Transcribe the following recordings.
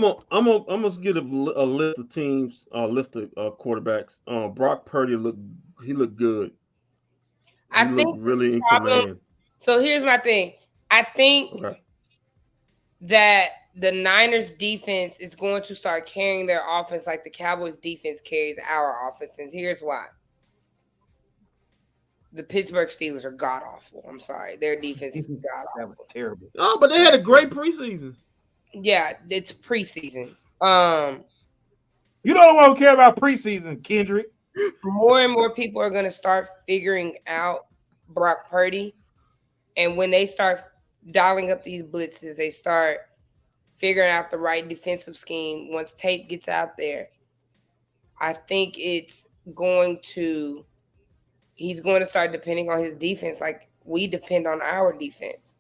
I'm gonna get a list of teams, list of quarterbacks. Brock Purdy he looked good. I He looked think the really in problem. command. So here's my thing. I think Okay. that the Niners defense is going to start carrying their offense like the Cowboys defense carries our offense. And here's why. The Pittsburgh Steelers are god awful. I'm sorry. Their defense is god That was awful. terrible. Oh, but they That had was a great terrible. preseason. Yeah, it's preseason. You don't want to care about preseason, Kendrick. More and more people are gonna start figuring out Brock Purdy. And when they start dialing up these blitzes, they start figuring out the right defensive scheme. Once tape gets out there, I think going to he's going to start depending on his defense like we depend on our defense.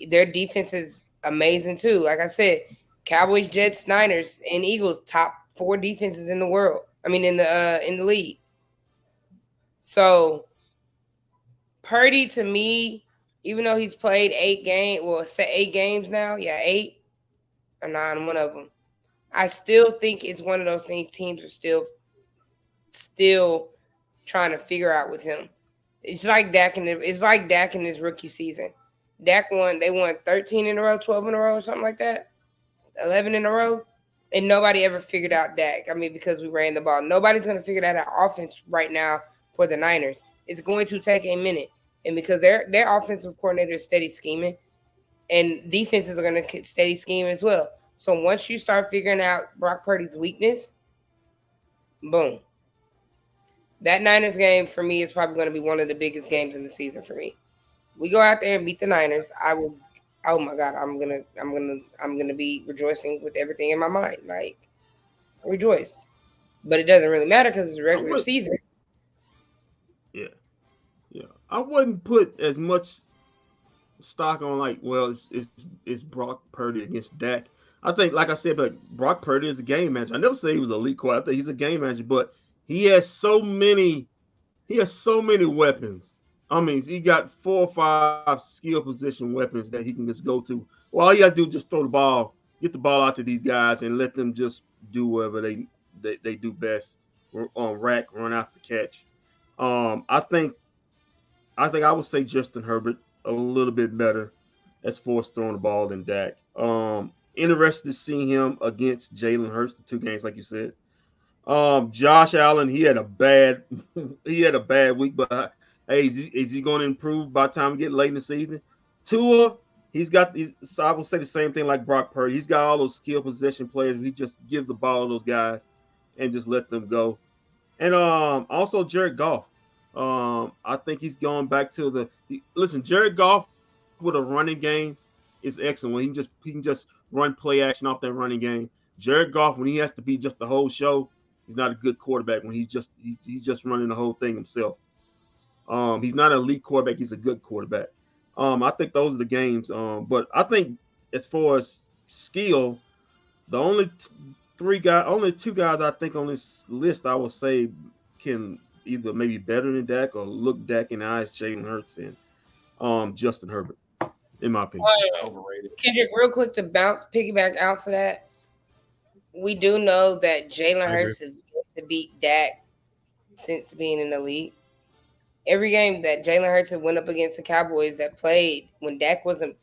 Their defense is amazing too. Like I said, Cowboys, Jets, Niners, and Eagles top 4 defenses in the world. I mean in the league. So Purdy to me, even though he's played 8 games now, yeah, 8 or 9, one of them. I still think it's one of those things teams are still trying to figure out with him. It's like Dak in his rookie season. They won 13 in a row, 12 in a row, or something like that. 11 in a row. And nobody ever figured out Dak. I mean, because we ran the ball. Nobody's gonna figure that out offense right now for the Niners. It's going to take a minute. And because their offensive coordinator is steady scheming, and defenses are going to steady scheme as well. So once you start figuring out Brock Purdy's weakness, boom. That Niners game for me is probably going to be one of the biggest games in the season for me. We go out there and beat the Niners. I will. Oh my God, I'm gonna be rejoicing with everything in my mind. Like rejoice, but it doesn't really matter because it's a I regular would, season. yeah, yeah. I wouldn't put as much stock on like, well, it's Brock Purdy against Dak. I think, like I said, but Brock Purdy is a game manager. I never say he was an elite quarterback. I think he's a game manager, but he has so many he has so many weapons. I mean, he got 4 or 5 skill position weapons that he can just go to. Well, all you got to do is just throw the ball, get the ball out to these guys, and let them just do whatever they do best. On rack, run out the catch. Um, I think I would say Justin Herbert a little bit better as far as throwing the ball than Dak. Interested to see him against Jalen Hurts, the 2 games, like you said. Josh Allen, he had a bad he had a bad week, but hey, is he going to improve by the time we get late in the season? Tua, so I will say the same thing like Brock Purdy. He's got all those skill possession players. He just give the ball to those guys and just let them go. And also Jared Goff. I think he's going back to listen. Jared Goff with a running game is excellent. He can just run play action off that running game. Jared Goff, when he has to be just the whole show, he's not a good quarterback. When he's just running the whole thing himself. He's not an elite quarterback. He's a good quarterback. I think those are the games. But I think as far as skill, the only 2 guys I think on this list I would say can either maybe better than Dak or look Dak in the eyes, Jalen Hurts and Justin Herbert, in my opinion. Overrated. Kendrick, real quick to piggyback out to that. We do know that Jalen I agree. Hurts is to beat Dak since being in the league. Every game that Jalen Hurts had went up against the Cowboys that played when Dak wasn't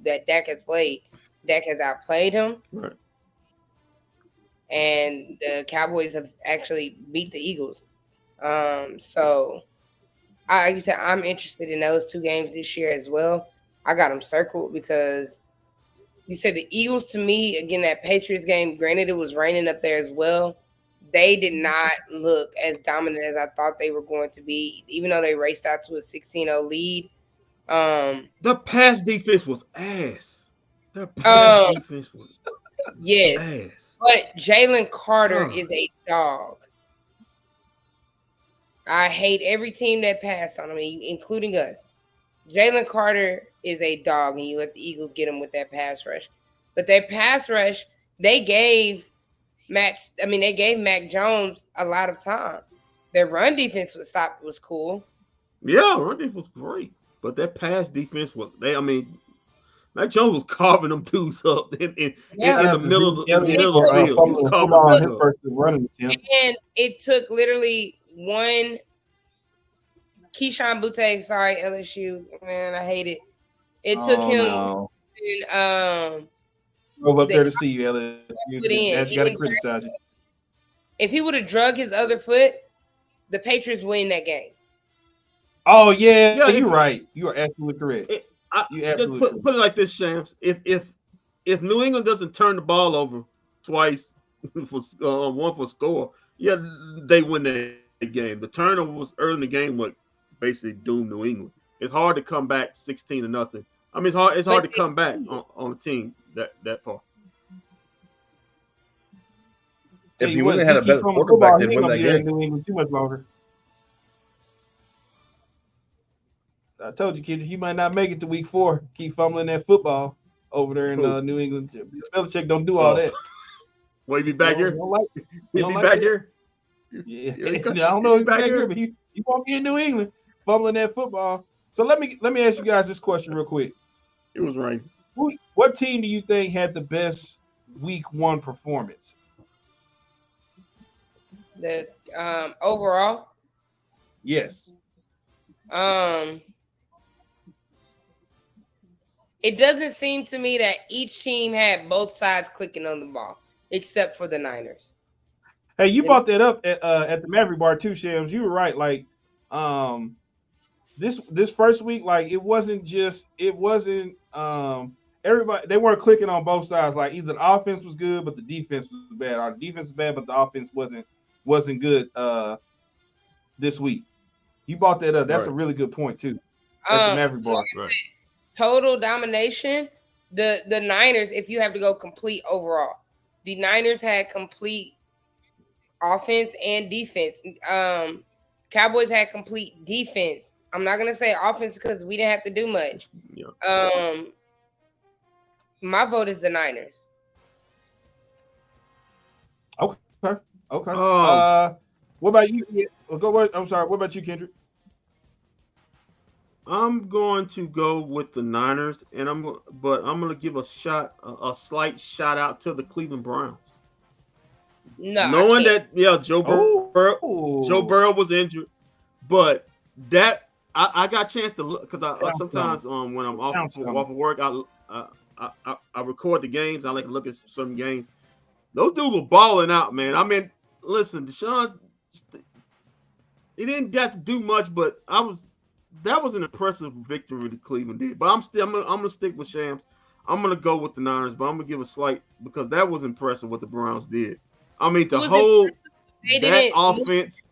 that Dak has played, Dak has outplayed him, Right. and the Cowboys have actually beat the Eagles. So like you said, I'm interested in those 2 games this year as well. I got them circled because you said the Eagles to me, again, that Patriots game, granted it was raining up there as well. They did not look as dominant as I thought they were going to be, even though they raced out to a 16-0 lead. The pass defense was ass. The pass Um, defense was yes, ass. but Jalen Carter God. is a dog. I hate every team that passed on him, including us. Jalen Carter is a dog, and you let the Eagles get him with that pass rush. But their pass rush, they gave they gave Mac Jones a lot of time. Their run defense was cool. Yeah, run defense was great, but that pass defense was they. I mean, Mac Jones was carving them dudes up Yeah. in the middle of Elliott the for field. He was fumbling the carving football them on dudes his up. first running attempt. And it took literally one Keyshawn Butte, sorry, LSU. Man, I hate it. It took Oh him no. and, Drove up the there to see you, Elliott. put in. That's He got to didn't criticize you. if he would have drug his other foot, the Patriots win that game. Oh yeah, Yeah, you're right. You are absolutely correct. You just absolutely correct. put it like this, Shams. If New England doesn't turn the ball over twice for one for score, yeah, they win that game. The turnover was early in the game, what basically doomed New England. It's hard to come back 16-0. I mean, it's hard But to come back on a team that far. Tell If you New what, England if had he a keeps better throwing the quarterback, football, he they'd ain't win gonna that be there in game. New England too much longer. I told you, kid, you might not make it to week 4. Keep fumbling that football over there in Who? New England. Belichick don't do all Oh, that. will he be You back don't, here? you don't like you He'll don't be like back that. here. Yeah, Yeah, I don't know he'll if be he's back back here, here. but he won't be in New England fumbling that football. So let me ask you guys this question real quick. It was raining. What team do you think had the best week 1 performance? The overall, Yes. it doesn't seem to me that each team had both sides clicking on the ball, except for the Niners. Hey, you brought that up at the Maverick Bar too, Shams. You were right. Like, this first week, like it wasn't everybody, they weren't clicking on both sides. Like either the offense was good, but the defense was bad, or the defense was bad, but the offense wasn't good this week. You brought that up. That's a Right. really good point too. At the Maverick Bar. Right. Total domination. The Niners, if you have to go complete overall, the Niners had complete offense and defense. Cowboys had complete defense. I'm not gonna say offense because we didn't have to do much. Yeah. My vote is the Niners. Okay. Okay. What about you? I'm sorry. What about you, Kendrick? I'm going to go with the Niners, and I'm going to give a slight shout out to the Cleveland Browns. No, Knowing that, Joe Burrow Oh. was injured, but that I got a chance to look because I sometimes when I'm off of work, I record the games. I like to look at some games. Those dudes were balling out, man. I mean, listen, Deshaun, he didn't get to do much, but that was an impressive victory that Cleveland did. But I'm gonna stick with Shams. I'm gonna go with the Niners, but I'm gonna give a slight because that was impressive what the Browns did. I mean, to hold that offense.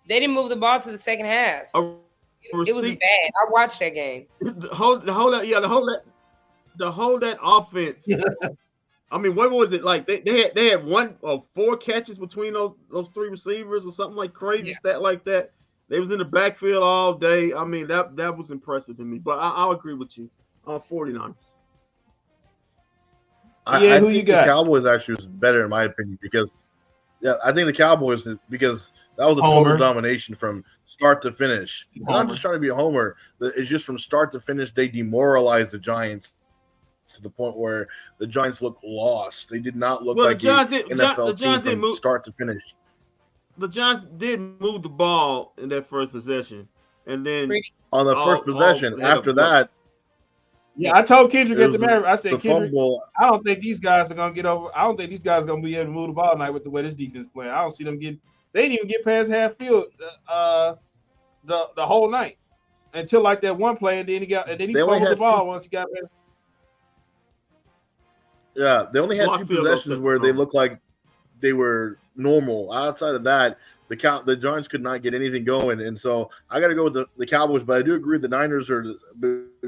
They didn't move the ball to the second half. It was bad. I watched that game. The whole that offense. I mean, what was it like? They had 4 catches between those 3 receivers or something like crazy stat like that. They was in the backfield all day. I mean, that was impressive to me. But I'll agree with you. 49ers. I think the Cowboys actually was better in my opinion because I think the Cowboys because that was a total domination from start to finish. I'm just trying to be a homer. It's just from start to finish they demoralized the Giants to the point where the Giants looked lost. They did not look like the NFL team from start to finish. The Giants did move the ball in that first possession, and then on the first possession after that. Yeah, I told Kendrick at the Maverick, I said, Kendrick, fumble. I don't think these guys are gonna get over. I don't think these guys are gonna be able to move the ball tonight with the way this defense is playing. I don't see them getting. They didn't even get past half field the whole night until like that one play, and then he fumbled the ball once he got past. Yeah, they only had 2 possessions where they looked like they were normal. Outside of that, the Giants could not get anything going, and so I got to go with the Cowboys. But I do agree the Niners are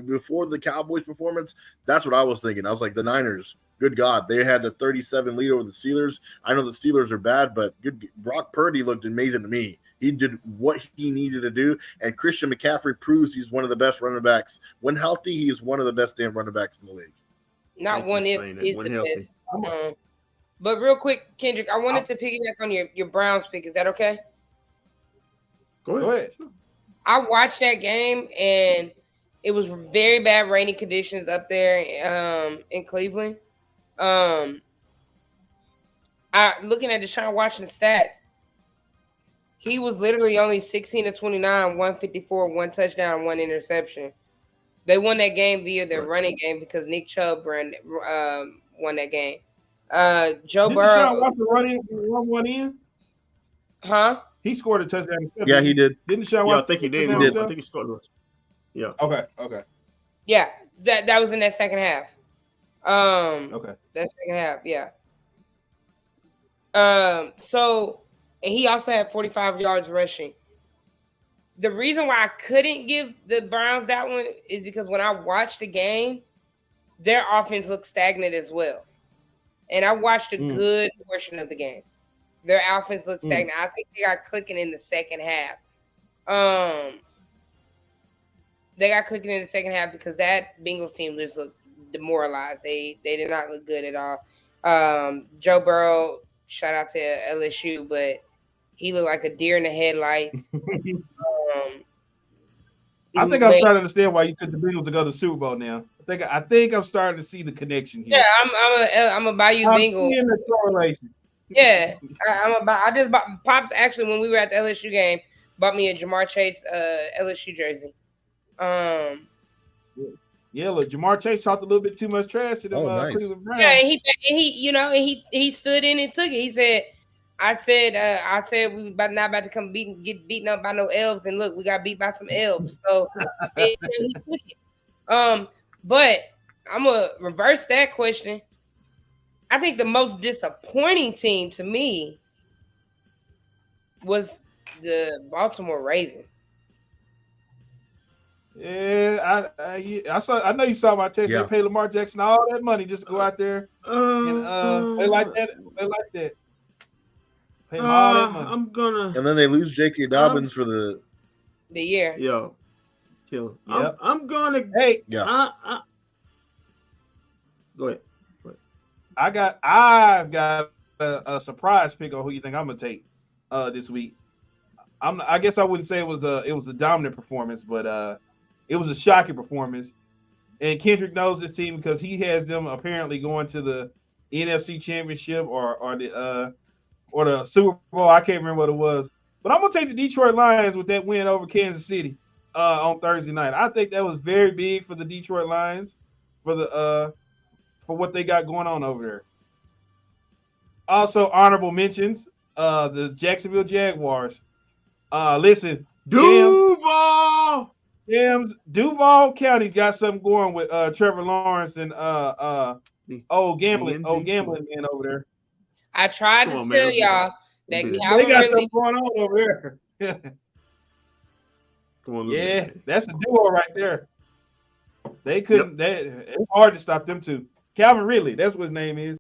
before the Cowboys performance. That's what I was thinking. I was like the Niners. Good God, they had a 37 lead over the Steelers. I know the Steelers are bad, but Brock Purdy looked amazing to me. He did what he needed to do, and Christian McCaffrey proves he's one of the best running backs. When healthy, he is one of the best damn running backs in the league. Not one if is the best. But real quick, Kendrick, I wanted to piggyback on your Browns pick. Is that okay? Go ahead. I watched that game, and It was very bad rainy conditions up there in Cleveland. Looking at Deshaun Watson stats, he was literally only 16 to 29, 154, 1 touchdown, 1 interception. They won that game via their running game because Nick Chubb won that game. Joe Didn't Burrow. Deshaun Watson run one in? Huh? He scored a touchdown. Yeah, he did. Didn't Deshaun Watson? Yeah, I think he did. I think he scored. Yeah. Okay. Yeah, that was in that second half. Okay. That second half, yeah. So, and he also had 45 yards rushing. The reason why I couldn't give the Browns that one is because when I watched the game, their offense looked stagnant as well. And I watched a good portion of the game. Their offense looked stagnant. I think they got clicking in the second half. They got clicking in the second half because that Bengals team just looked demoralized. They did not look good at all. Joe Burrow, shout out to LSU, but he looked like a deer in the headlights. I think I'm starting to understand why you took the Bengals to go to the Super Bowl now. I think I'm starting to see the connection here. Yeah, I'm a Bayou Bengal. I'm seeing the correlation. Yeah, I just bought Pops actually when we were at the LSU game bought me a Jamar Chase LSU jersey. Yeah, look, Jamar Chase talked a little bit too much trash to them Cleveland Browns. Yeah, he stood in and took it. He said, I said we not about to come get beaten up by no elves, and look, we got beat by some elves. So he took it. But I'm gonna reverse that question. I think the most disappointing team to me was the Baltimore Ravens. Yeah, I saw. I know you saw my text. Yeah. They pay Lamar Jackson all that money just to go out there and they like that. They like that. Pay him all that money. And then they lose J.K. Dobbins for the year. Yo, kill. Yep. I'm gonna. Hey, yeah. Go ahead. I've got a surprise pick on who you think I'm gonna take this week. I guess I wouldn't say it was a dominant performance, but it was a shocking performance. And Kendrick knows this team because he has them apparently going to the NFC Championship or the Super Bowl. I can't remember what it was, but I'm gonna take the Detroit Lions with that win over Kansas City on Thursday night. I think that was very big for the Detroit Lions for what they got going on over there. Also, honorable mentions: the Jacksonville Jaguars. Listen, Duval County's got something going with Trevor Lawrence and old gambling man over there. I tried to tell y'all that they got something going on over there. Yeah, that's a duo right there. They couldn't. It's hard to stop them two. Calvin Ridley, that's what his name is.